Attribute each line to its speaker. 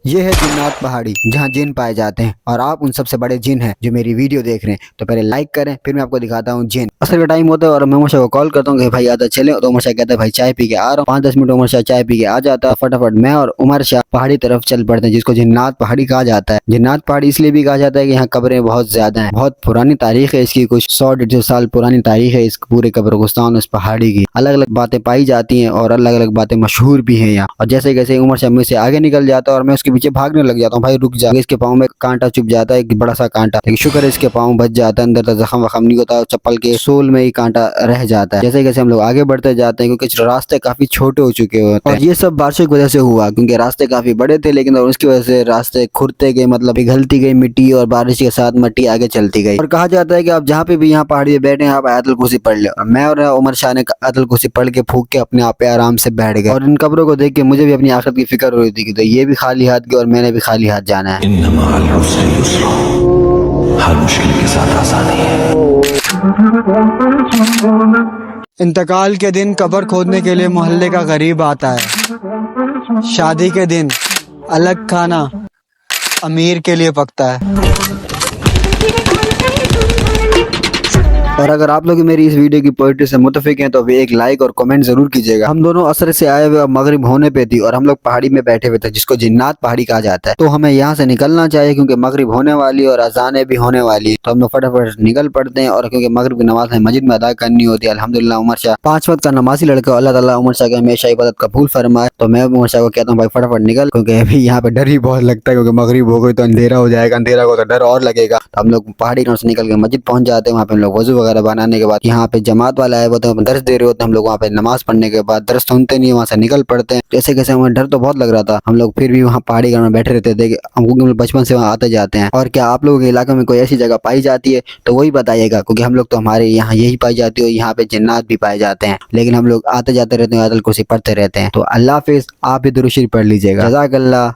Speaker 1: ये है जिन्नात पहाड़ी जहाँ जिन पाए जाते हैं और आप उन सबसे बड़े जिन हैं जो मेरी वीडियो देख रहे हैं। तो पहले लाइक करें, फिर मैं आपको दिखाता हूँ जिन। असर का टाइम होता है और मैं उमर शाह को कॉल करता हूँ कि भाई आधा चले, तो उमर शाह कहता है भाई चाय पी के आ रहा हूँ। 5-10 मिनट उमर शाह चाय पी के आ जाता है। फटाफट मैं और उमर शाह पहाड़ी तरफ चल पड़ते हैं, जिसको जिन्नात पहाड़ी कहा जाता है। जिन्नात पहाड़ी इसलिए भी कहा जाता है कि यहाँ कब्रें बहुत ज्यादा हैं, बहुत पुरानी तारीख है इसकी, कुछ 100-150 साल पुरानी तारीख है इस पूरे कब्रिस्तान उस पहाड़ी की। अलग अलग बातें पाई जाती हैं और अलग अलग बातें मशहूर भी हैं यहाँ। और जैसे जैसे उमर शाह मुझसे आगे निकल जाता है और मैं उसके पीछे भागने लग जाता हूँ, भाई रुक जा, इसके पाँव में कांटा चुभ जाता है, एक बड़ा सा कांटा, लेकिन शुक्र है इसके पाँव बच जाता है, अंदर तक जख्म वखम नहीं होता, चप्पल के सोल में ही कांटा रह जाता है। जैसे जैसे हम लोग आगे बढ़ते जाते हैं, क्योंकि रास्ते काफी छोटे हो चुके होते हैं और ये सब बारिशों की वजह से हुआ, क्योंकि रास्ते काफी बड़े थे लेकिन उसकी वजह से रास्ते खुरते गए, मतलब पिघलती गई मिट्टी और बारिश के साथ मिट्टी आगे चलती गई। और कहा जाता है कि आप जहाँ पे भी यहाँ पहाड़ी पे बैठे हैं आप आयतुल कुर्सी पढ़ ले। मैं और उमर शाह ने आयतुल कुर्सी पढ़ के फूंक के अपने आप पे आराम से बैठ गए। और इन कब्रों को देख के मुझे भी अपनी आखिरत की फिक्र हो रही थी कि तो ये भी खाली हाथ गए और मैंने भी खाली हाथ जाना है।
Speaker 2: हर मुश्किल के साथ आसानी है।
Speaker 3: इंतकाल के दिन कब्र खोदने के लिए मोहल्ले का गरीब आता है। शादी के दिन अलग खाना अमीर के लिए पकता है।
Speaker 1: और अगर आप लोग मेरी इस वीडियो की पोइट्री से मुतफिक हैं तो वे एक लाइक और कमेंट जरूर कीजिएगा। हम दोनों असर से आए हुए मगरिब होने पे थी और हम लोग पहाड़ी में बैठे हुए थे, जिसको जिन्नात पहाड़ी कहा जाता है। तो हमें यहाँ से निकलना चाहिए क्योंकि मगरिब होने वाली है और अजानें भी होने वाली है। तो हम लोग फटाफट निकल पड़ते हैं और क्योंकि मगरिब की नमाज हमें मस्जिद में अदा करनी होती है। अल्हम्दुलिल्लाह उमर शाह 5 वक्त का नमाजी लड़का, अल्लाह ताला उमर शाह के हमेशा इबादत कबूल फरमाए। तो मैं उमर शाह को कहता हूँ भाई फटाफट निकल, क्योंकि अभी यहाँ पे डर ही बहुत लगता है, क्योंकि मगरिब हो गई तो अंधेरा हो जाएगा, अंधेरा हो तो डर और लगेगा। तो हम लोग पहाड़ी से निकल के मस्जिद पहुंच जाते हैं। वहाँ पे हम लोग वजू वगैरह बनाने के बाद यहाँ पे जमात वाला आए होते हैं, दर्श दे रहे होते हैं। हम लोग वहाँ पे नमाज पढ़ने के बाद दर्श सुनते नहीं, वहाँ से निकल पड़ते हैं। जैसे कैसे हमें डर तो बहुत लग रहा था, हम लोग फिर भी वहाँ पहाड़ी घर में बैठे रहते थे। हम बचपन से वहाँ आते जाते हैं। और क्या आप लोगों के इलाके में कोई ऐसी जगह पाई जाती है तो वही बताइएगा, क्योंकि हम लोग तो हमारे यहाँ यही पाई जाती है, यहाँ पे जिन्नात भी पाए जाते हैं, लेकिन हम लोग आते जाते रहते हैं, आयतुल कुर्सी पढ़ते रहते हैं। तो अल्लाह हाफिज़, आप भी दुरूद शरीफ पढ़ लीजिएगा। जज़ाकल्लाह।